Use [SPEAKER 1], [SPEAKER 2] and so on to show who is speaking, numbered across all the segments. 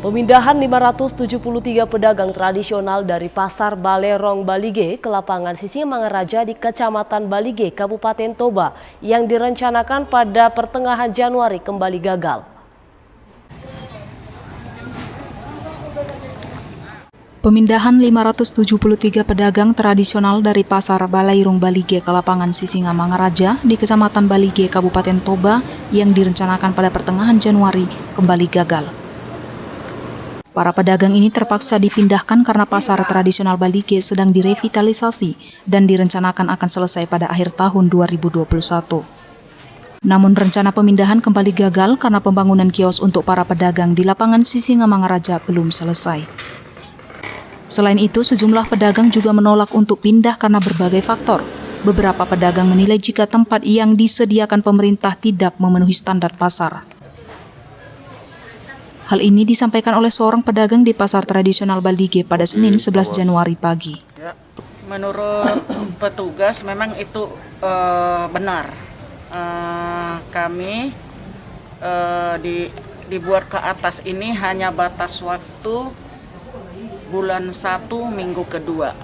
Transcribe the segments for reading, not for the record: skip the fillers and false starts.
[SPEAKER 1] Pemindahan 573 pedagang tradisional dari Pasar Balerong Balige ke lapangan Sisingamangaraja di Kecamatan Balige, Kabupaten Toba yang direncanakan pada pertengahan Januari kembali gagal.
[SPEAKER 2] Pemindahan 573 pedagang tradisional dari Pasar Balerong Balige ke lapangan Sisingamangaraja di Kecamatan Balige, Kabupaten Toba yang direncanakan pada pertengahan Januari kembali gagal. Para pedagang ini terpaksa dipindahkan karena pasar tradisional Balige sedang direvitalisasi dan direncanakan akan selesai pada akhir tahun 2021. Namun rencana pemindahan kembali gagal karena pembangunan kios untuk para pedagang di lapangan Sisingamangaraja belum selesai. Selain itu, sejumlah pedagang juga menolak untuk pindah karena berbagai faktor. Beberapa pedagang menilai jika tempat yang disediakan pemerintah tidak memenuhi standar pasar. Hal ini disampaikan oleh seorang pedagang di pasar tradisional Balige pada Senin 11 Januari pagi.
[SPEAKER 3] Ya, menurut petugas memang itu benar. Kami dibuat ke atas ini hanya batas waktu bulan 1 minggu kedua.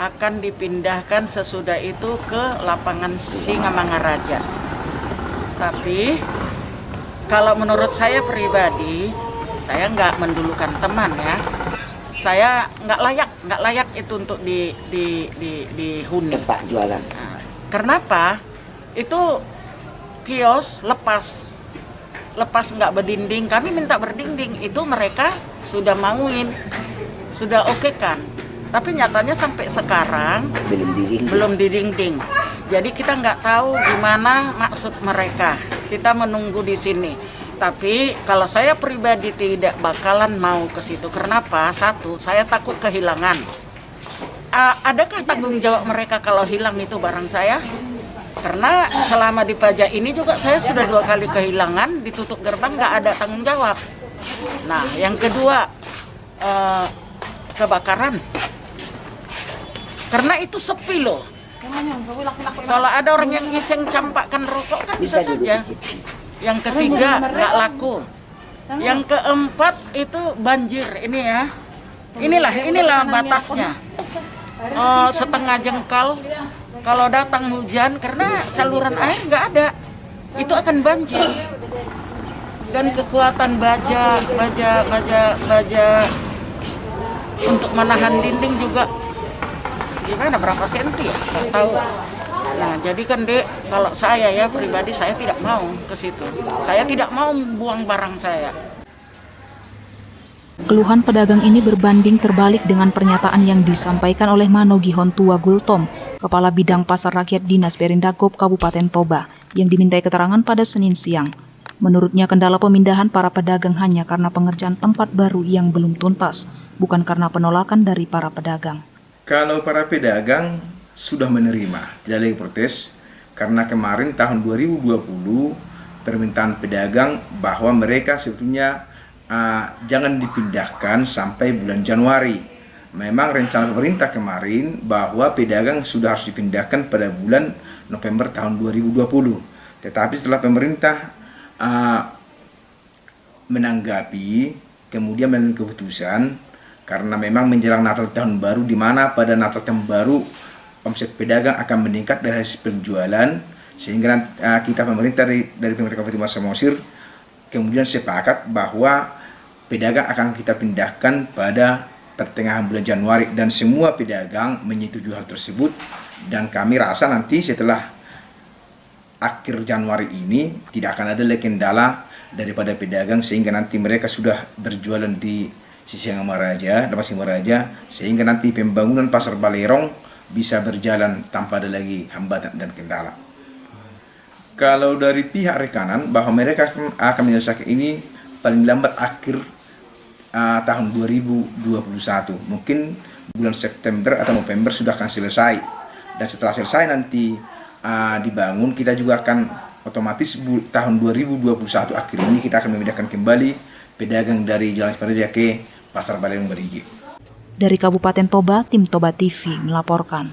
[SPEAKER 3] Akan dipindahkan sesudah itu ke lapangan Sisingamangaraja. Tapi kalau menurut saya pribadi, saya nggak mendulukan teman ya. Saya nggak layak itu untuk dihuni.
[SPEAKER 4] Tempat jualan.
[SPEAKER 3] Nah, kenapa? Itu kios lepas nggak berdinding. Kami minta berdinding, itu mereka sudah mauin, sudah oke kan. Tapi nyatanya sampai sekarang belum didinding. Jadi kita nggak tahu gimana maksud mereka. Kita menunggu di sini. Tapi kalau saya pribadi tidak bakalan mau ke situ. Kenapa? Satu, saya takut kehilangan. Adakah tanggung jawab mereka kalau hilang itu barang saya? Karena selama di pajak ini juga saya sudah 2 kali kehilangan, ditutup gerbang, nggak ada tanggung jawab. Nah, yang kedua, kebakaran. Karena itu sepi loh. Kalau ada orang yang iseng campakkan rokok kan bisa saja. Yang ketiga nggak laku. Yang keempat itu banjir ini ya. Inilah batasnya. Setengah jengkal kalau datang hujan karena saluran air nggak ada, itu akan banjir. Dan kekuatan baja untuk menahan dinding juga gimana, berapa senti ya, nggak tahu. Nah, jadi kan Dek, kalau saya ya pribadi saya tidak mau ke situ. Saya tidak mau buang barang saya.
[SPEAKER 2] Keluhan pedagang ini berbanding terbalik dengan pernyataan yang disampaikan oleh Manogi Hontua Gultom, Kepala Bidang Pasar Rakyat Dinas Perindagop Kabupaten Toba, yang dimintai keterangan pada Senin siang. Menurutnya kendala pemindahan para pedagang hanya karena pengerjaan tempat baru yang belum tuntas, bukan karena penolakan dari para pedagang.
[SPEAKER 5] Kalau para pedagang sudah menerima, tidak lagi protes, karena kemarin tahun 2020 permintaan pedagang bahwa mereka sebetulnya jangan dipindahkan sampai bulan Januari. Memang rencana pemerintah kemarin bahwa pedagang sudah harus dipindahkan pada bulan November tahun 2020. Tetapi setelah pemerintah menanggapi, kemudian mengambil keputusan, karena memang menjelang Natal tahun baru, di mana pada Natal tahun baru omset pedagang akan meningkat dari hasil penjualan, sehingga kita pemerintah dari pemerintah Kabupaten Samosir kemudian sepakat bahwa pedagang akan kita pindahkan pada pertengahan bulan Januari, dan semua pedagang menyetujui hal tersebut. Dan kami rasa nanti setelah akhir Januari ini tidak akan ada lagi kendala daripada pedagang, sehingga nanti mereka sudah berjualan di Sisingamangaraja, sehingga nanti pembangunan Pasar Balerong bisa berjalan tanpa ada lagi hambatan dan kendala. Kalau dari pihak rekanan bahwa mereka akan menyelesaikan ini paling lambat akhir tahun 2021, mungkin bulan September atau November sudah akan selesai. Dan setelah selesai nanti dibangun, kita juga akan otomatis tahun 2021 akhir ini kita akan memindahkan kembali pedagang dari Jalan Separaja ke Pasar Balerong Balige.
[SPEAKER 2] Dari Kabupaten Toba, tim Toba TV melaporkan.